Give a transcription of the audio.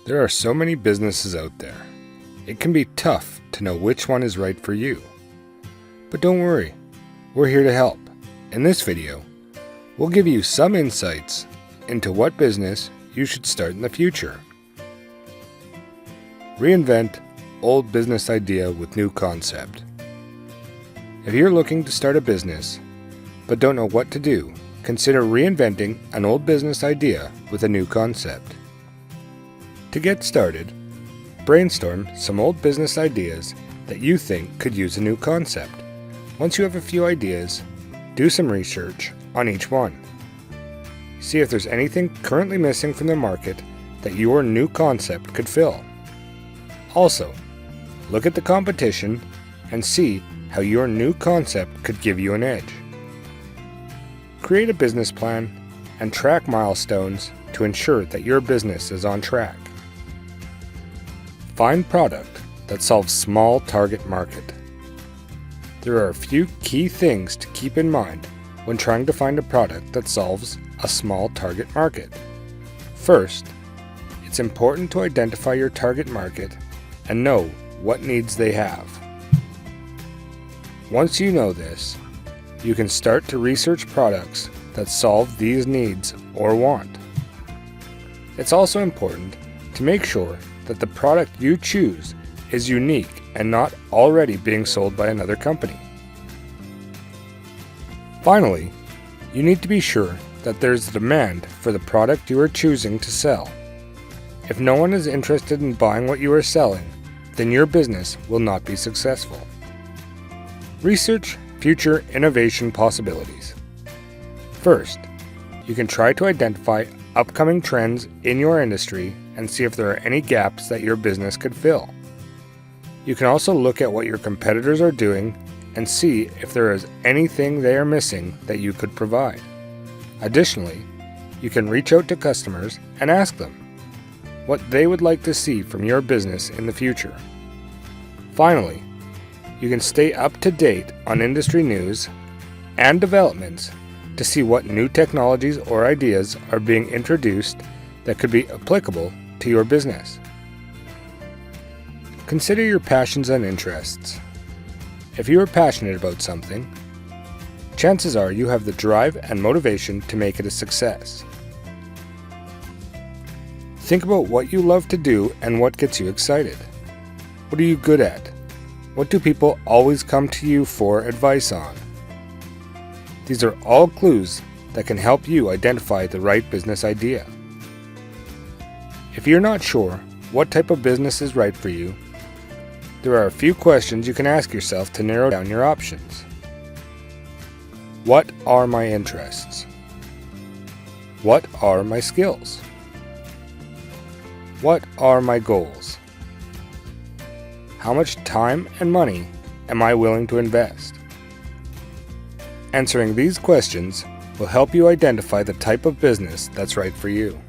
There are so many businesses out there. It can be tough to know which one is right for you. But don't worry, we're here to help. In this video, we'll give you some insights into what business you should start in the future. Reinvent old business idea with new concept. If you're looking to start a business but don't know what to do, consider reinventing an old business idea with a new concept. To get started, brainstorm some old business ideas that you think could use a new concept. Once you have a few ideas, do some research on each one. See if there's anything currently missing from the market that your new concept could fill. Also, look at the competition and see how your new concept could give you an edge. Create a business plan and track milestones to ensure that your business is on track. Find product that solves small target market. There are a few key things to keep in mind when trying to find a product that solves a small target market. First, it's important to identify your target market and know what needs they have. Once you know this, you can start to research products that solve these needs or want. It's also important to make sure that the product you choose is unique and not already being sold by another company. Finally, you need to be sure that there's demand for the product you are choosing to sell. If no one is interested in buying what you are selling, then your business will not be successful. Research future innovation possibilities. First, you can try to identify upcoming trends in your industry and see if there are any gaps that your business could fill. You can also look at what your competitors are doing and see if there is anything they are missing that you could provide. Additionally, you can reach out to customers and ask them what they would like to see from your business in the future. Finally, you can stay up to date on industry news and developments to see what new technologies or ideas are being introduced that could be applicable to your business. Consider your passions and interests. If you are passionate about something, chances are you have the drive and motivation to make it a success. Think about what you love to do and what gets you excited. What are you good at? What do people always come to you for advice on? These are all clues that can help you identify the right business idea. If you're not sure what type of business is right for you, there are a few questions you can ask yourself to narrow down your options. What are my interests? What are my skills? What are my goals? How much time and money am I willing to invest? Answering these questions will help you identify the type of business that's right for you.